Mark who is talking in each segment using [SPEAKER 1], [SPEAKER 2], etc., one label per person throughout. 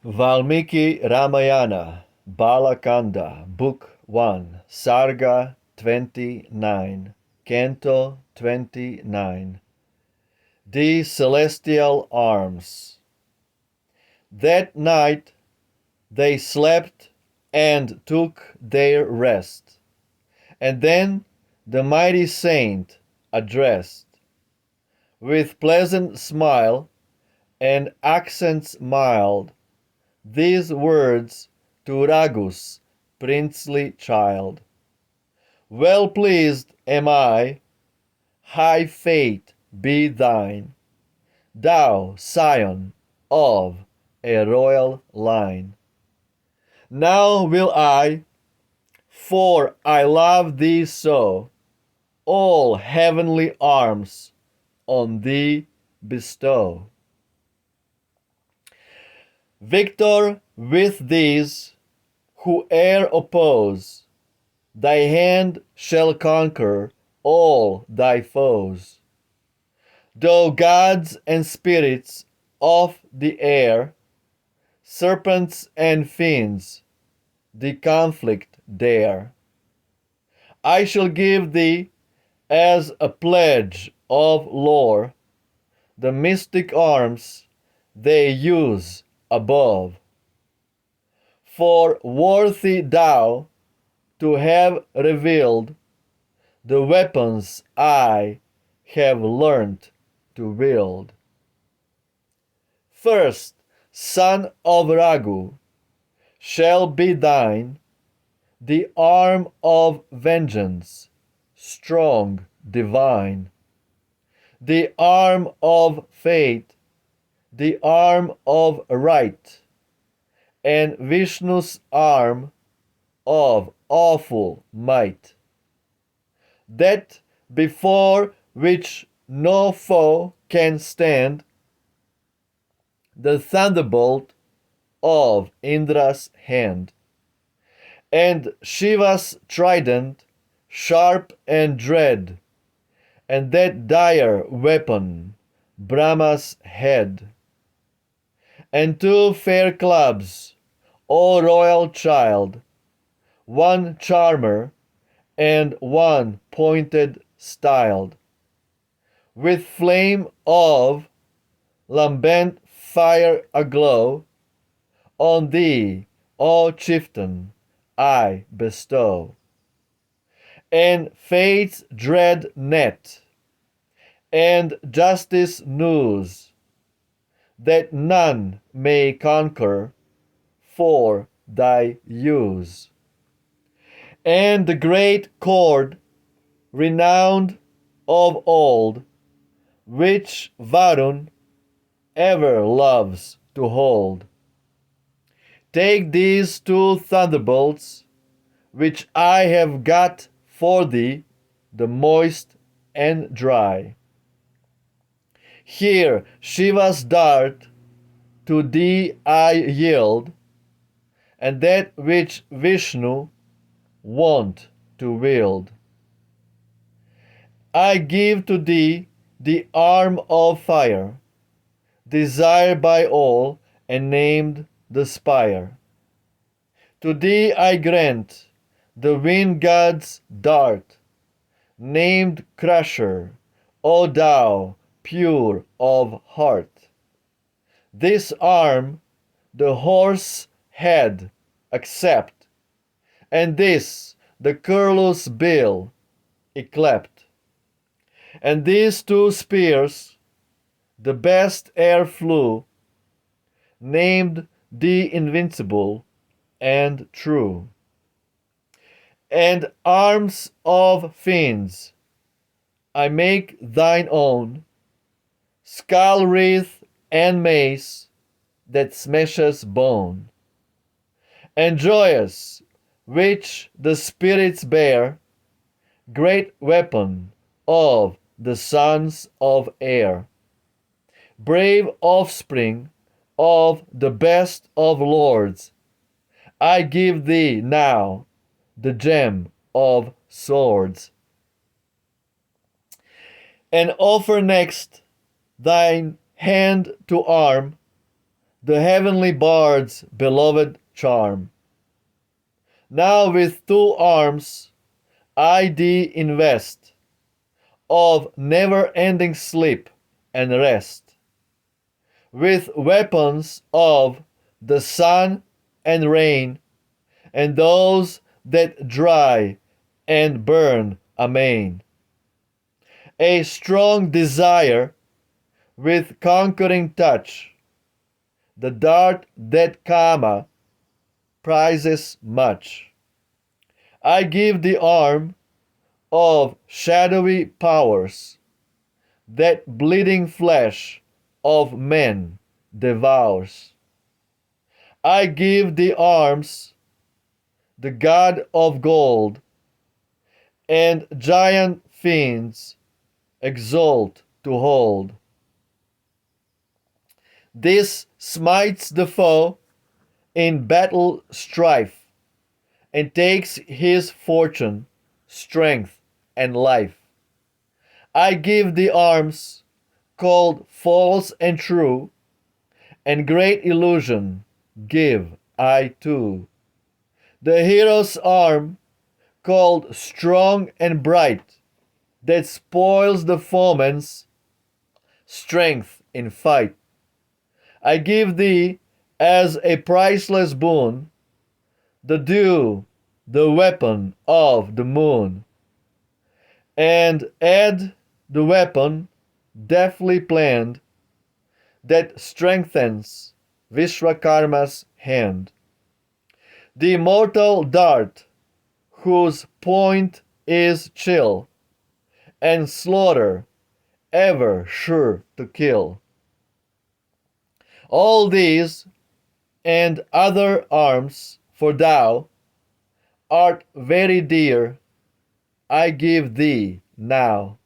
[SPEAKER 1] Valmiki Ramayana, Bala Kanda, Book 1, Sarga 29, Canto 29. The Celestial Arms. That night they slept and took their rest, and then the mighty saint addressed, with pleasant smile and accents mild, these words to Ragu's princely child. Well pleased am I, high fate be thine, thou scion of a royal line. Now will I, for I love thee so, all heavenly arms on thee bestow. Victor with these, whoe'er oppose, thy hand shall conquer all thy foes. Though gods and spirits of the air, serpents and fiends, the conflict dare, I shall give thee, as a pledge of lore, the mystic arms they use above. For worthy thou to have revealed the weapons I have learnt to wield. First, son of Ragu, shall be thine the arm of vengeance, strong, divine, the arm of fate, the arm of right, and Vishnu's arm of awful might, that before which no foe can stand, the thunderbolt of Indra's hand, and Shiva's trident, sharp and dread, and that dire weapon, Brahma's head, and two fair clubs, O royal child, one charmer and one pointed styled, with flame of lambent fire aglow, on thee, O chieftain, I bestow. And fate's dread net, and justice noose, that none may conquer for thy use. And the great cord, renowned of old, which Varun ever loves to hold. Take these two thunderbolts, which I have got for thee, the moist and dry. Here Shiva's dart to thee I yield, and that which Vishnu wont to wield. I give to thee the arm of fire, desired by all and named the spire. To thee I grant the wind god's dart, named crusher, O thou pure of heart. This arm the horse head accept, and this the curlew's bill yclept, and these two spears the best e'er flew, named the invincible and true. And arms of fiends I make thine own, skull wreath and mace that smashes bone, and joyous, which the spirits bear, great weapon of the sons of air, brave offspring of the best of lords, I give thee now the gem of swords. And offer next thine hand to arm the heavenly bard's beloved charm. Now with 2 arms I thee invest, of never-ending sleep and rest, with weapons of the sun and rain, and those that dry and burn amain. A strong desire with conquering touch, the dart that Kama prizes much. I give the arm of shadowy powers, that bleeding flesh of men devours. I give the arms, the god of gold, and giant fiends exalt to hold. This smites the foe in battle strife, and takes his fortune, strength, and life. I give the arms called false and true, and great illusion give I too. The hero's arm called strong and bright, that spoils the foeman's strength in fight. I give thee as a priceless boon, the dew, the weapon of the moon, and add the weapon deftly planned, that strengthens Vishwakarma's hand. The immortal dart, whose point is chill, and slaughter ever sure to kill. All these and other arms, for thou art very dear, I give thee now.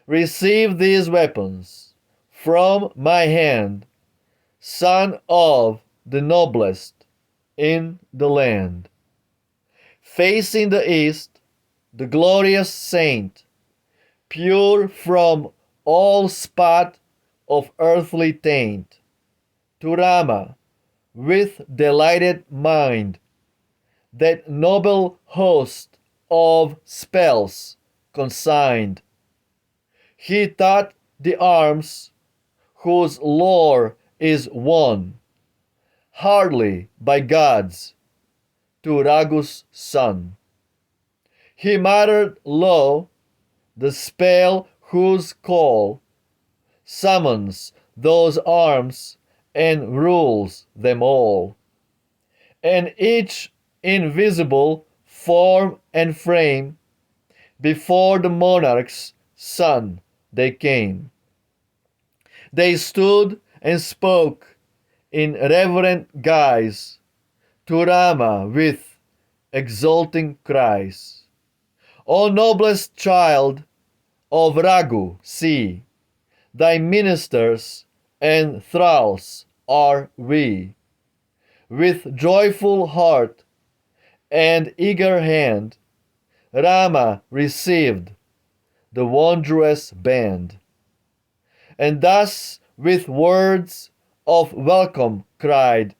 [SPEAKER 1] Receive these weapons from my hand, son of the noblest in the land. Facing the east, the glorious saint, pure from all spot of earthly taint, to Rama, with delighted mind, that noble host of spells consigned. He taught the arms whose lore is won, hardly by gods, to Raghu's son. He muttered low the spell whose call summons those arms and rules them all. And each invisible form and frame, before the monarch's son they came. They stood and spoke in reverent guise to Rama with exulting cries. O noblest child of Raghu, see, thy ministers and thralls are we. With joyful heart and eager hand, Rama received the wondrous band, and thus with words of welcome cried,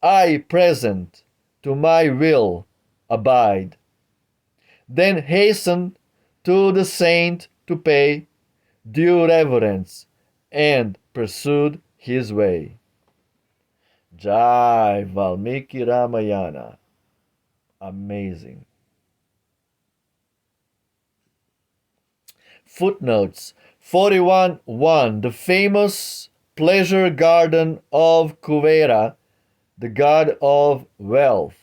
[SPEAKER 1] I present to my will abide. Then hastened to the saint to pay due reverence, and pursued his way. Jai Valmiki Ramayana. Amazing. Footnotes 41:1. The famous pleasure garden of Kuvera, the god of wealth.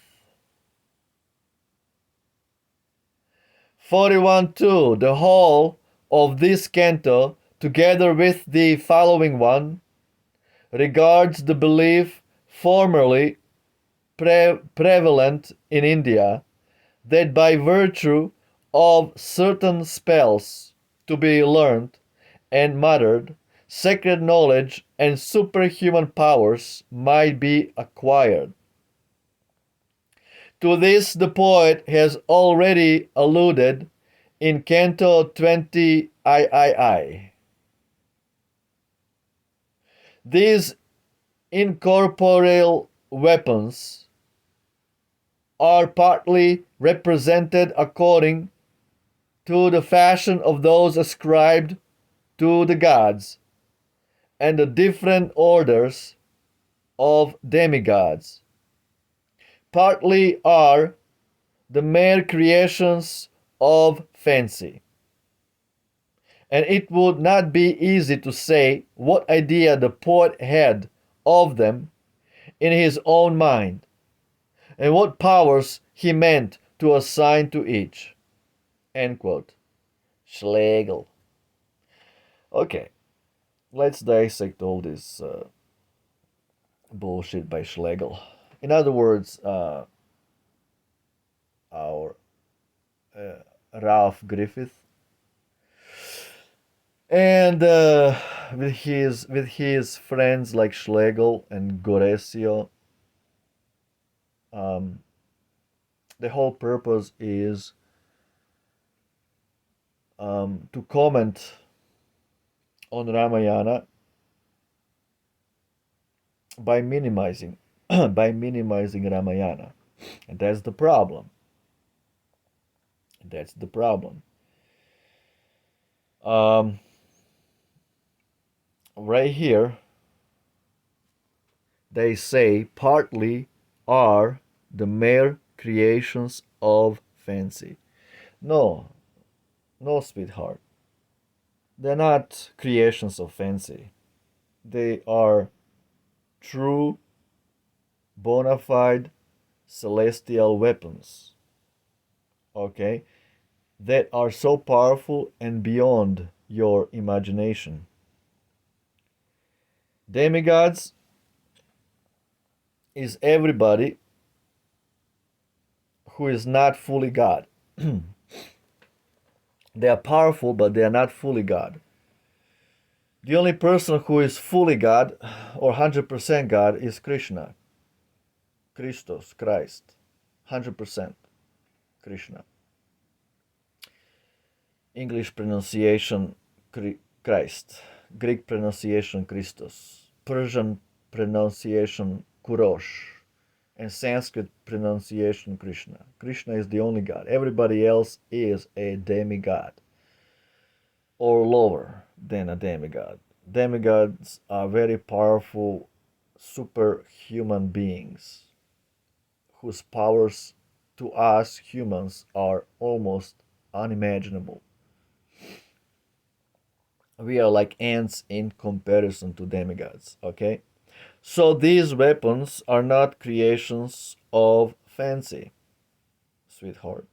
[SPEAKER 1] 41:2. The whole of this canto, together with the following one, regards the belief formerly prevalent in India, that by virtue of certain spells to be learnt and muttered, sacred knowledge and superhuman powers might be acquired. To this the poet has already alluded in Canto 20 III. These incorporeal weapons are partly represented according to the fashion of those ascribed to the gods and the different orders of demigods. Partly are the mere creations of fancy. And it would not be easy to say what idea the poet had of them in his own mind, and what powers he meant to assign to each. End quote. Schlegel. Okay, let's dissect all this bullshit by Schlegel. In other words, our Ralph Griffith, and with his friends like Schlegel and Goresio, um, the whole purpose is to comment on Ramayana by minimizing by minimizing Ramayana, and that's the problem. That's the problem. Right here, they say partly are the mere creations of fancy. No, no, sweetheart. They're not creations of fancy. They are true, bona fide celestial weapons. Okay? That are so powerful and beyond your imagination. Demigods is everybody who is not fully God. They are powerful, but they are not fully God. The only person who is fully God or 100% God is Krishna. Christos, Christ. 100% Krishna. English pronunciation Christ. Greek pronunciation Christos. Persian pronunciation Kurosh. And Sanskrit pronunciation Krishna. Krishna is the only God. Everybody else is a demigod, or lower than a demigod. Demigods are very powerful superhuman beings whose powers to us humans are almost unimaginable. We are like ants in comparison to demigods, okay? So these weapons are not creations of fancy, sweetheart.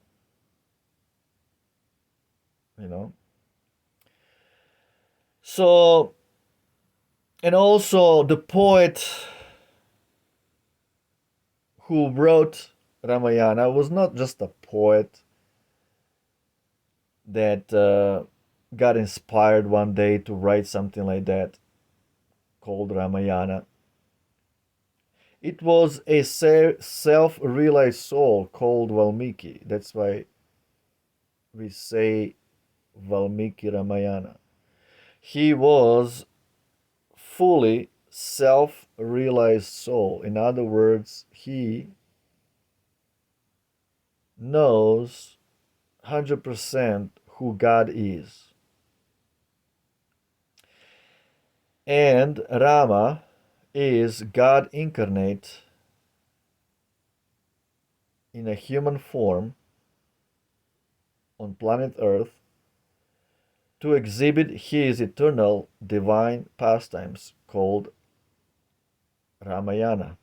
[SPEAKER 1] You know? So, and also the poet who wrote Ramayana was not just a poet that got inspired one day to write something like that called Ramayana. It was a self-realized soul called Valmiki. That's why we say Valmiki Ramayana. He was fully self-realized soul. In other words, he knows 100% who God is. And Rama is God incarnate in a human form on planet Earth to exhibit his eternal divine pastimes called Ramayana.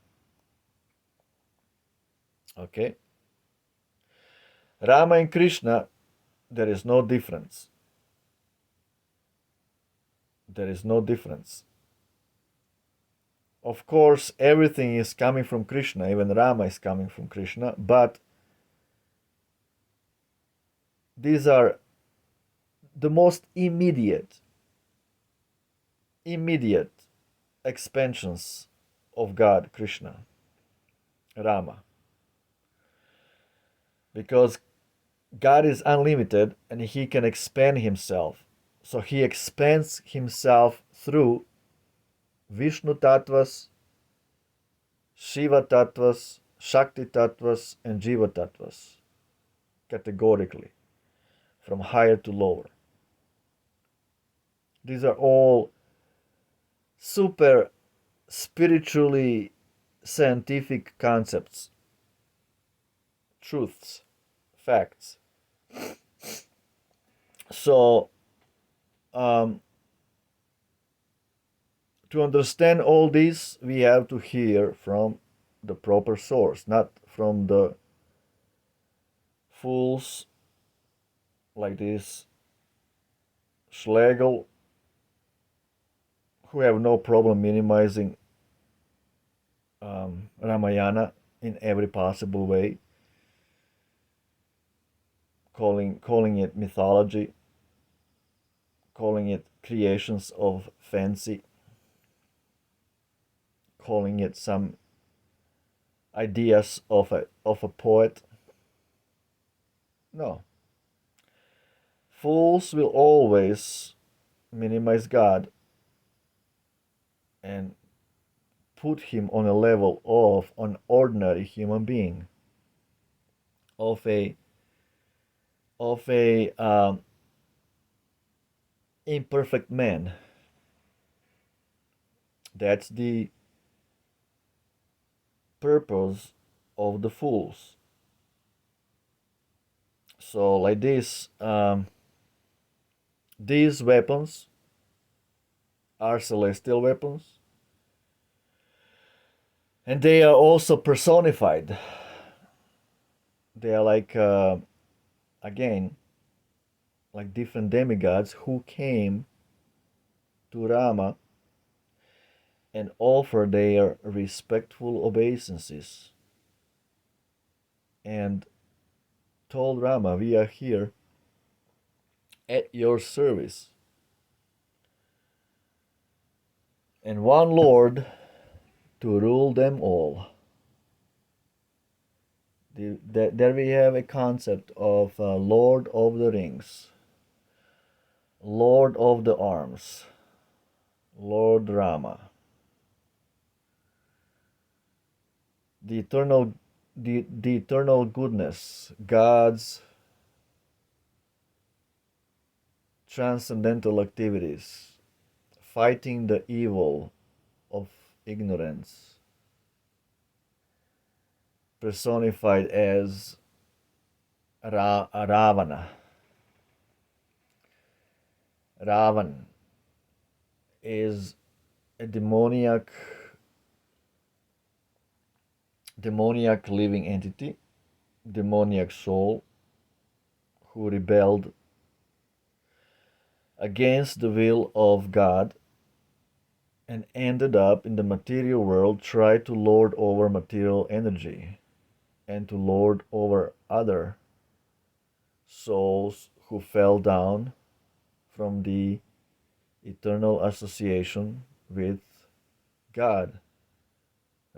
[SPEAKER 1] Okay? Rama and Krishna, there is no difference. There is no difference. Of course, everything is coming from Krishna, even Rama is coming from Krishna, but these are the most immediate expansions of God, Krishna, Rama. Because God is unlimited and he can expand himself. So he expands himself through Vishnu Tattvas Shiva Tattvas, Shakti Tattvas, and Jiva Tattvas, categorically, from higher to lower. These are all super spiritually scientific concepts, truths, facts. So, um, to understand all this, we have to hear from the proper source, not from the fools like this Schlegel who have no problem minimizing Ramayana in every possible way, calling it mythology, calling it creations of fancy, calling it some ideas of a poet. No. Fools will always minimize God and put him on a level of an ordinary human being, of a imperfect man. That's the purpose of the fools. So like this, these weapons are celestial weapons, and they are also personified. They are like again like different demigods who came to Rama and offer their respectful obeisances and told Rama, we are here at your service. And one Lord to rule them all. There we have a concept of Lord of the Rings, Lord of the Arms, Lord Rama. The eternal goodness, God's transcendental activities, fighting the evil of ignorance, personified as Ravana. Ravan is a demoniac living entity, demoniac soul who rebelled against the will of God and ended up in the material world, tried to lord over material energy and to lord over other souls who fell down from the eternal association with God,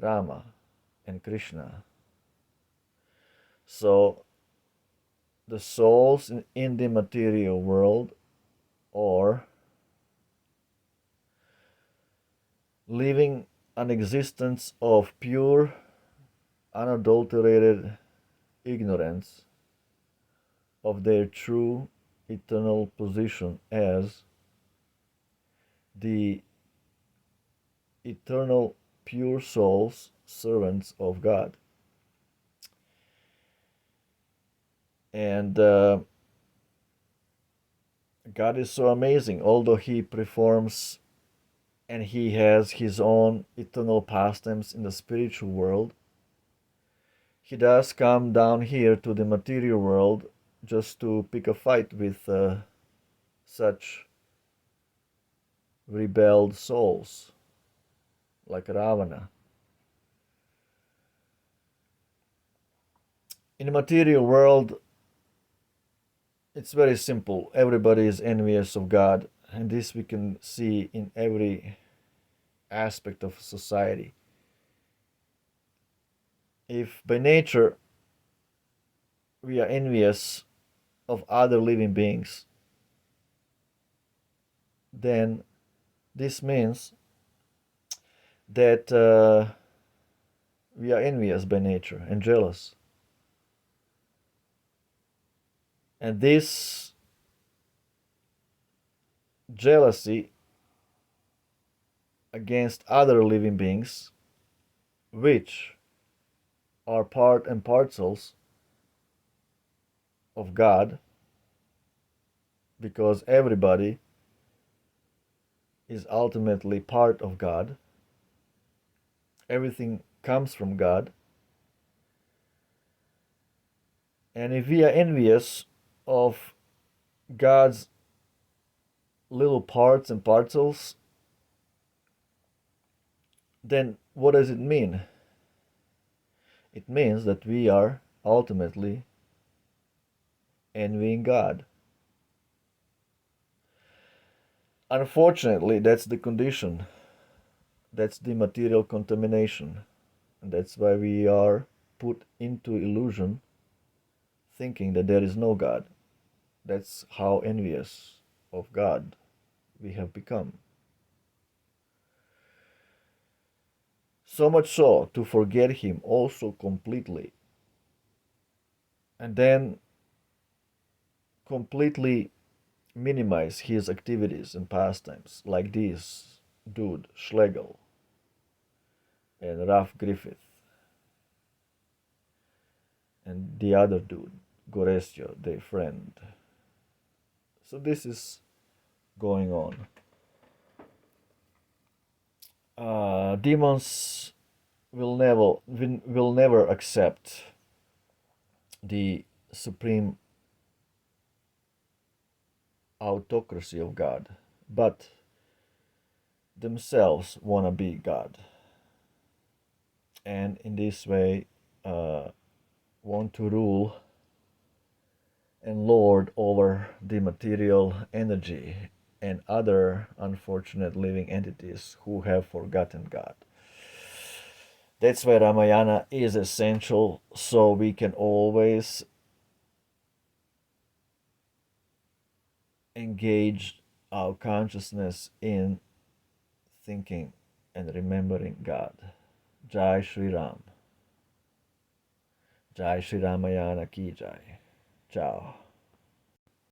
[SPEAKER 1] Rama, and Krishna. So the souls in the material world are living an existence of pure, unadulterated ignorance of their true eternal position as the eternal pure souls, servants of God. And God is so amazing, although He performs and He has His own eternal pastimes in the spiritual world. He does come down here to the material world just to pick a fight with such rebelled souls like Ravana. In the material world, it's very simple. Everybody is envious of God, and this we can see in every aspect of society. If by nature we are envious of other living beings, then this means that We are envious by nature and jealous. And this jealousy against other living beings, which are part and parcels of God, because everybody is ultimately part of God. Everything comes from God. And if we are envious of God's little parts and parcels, then what does it mean? It means that we are ultimately envying God. Unfortunately, that's the condition. That's the material contamination. And that's why we are put into illusion, thinking that there is no God. That's how envious of God we have become. So much so to forget Him also completely. And then completely minimize His activities and pastimes, like this dude, Schlegel, and Ralph Griffith, and the other dude, Goresio, their friend. So this is going on. Demons will never accept the supreme autocracy of God, but themselves wanna be God, and in this way want to rule and lord over the material energy and other unfortunate living entities who have forgotten God. That's why Ramayana is essential, so we can always engage our consciousness in thinking and remembering God. Jai Shri Ram. Jai Shri Ramayana ki jai. Ciao.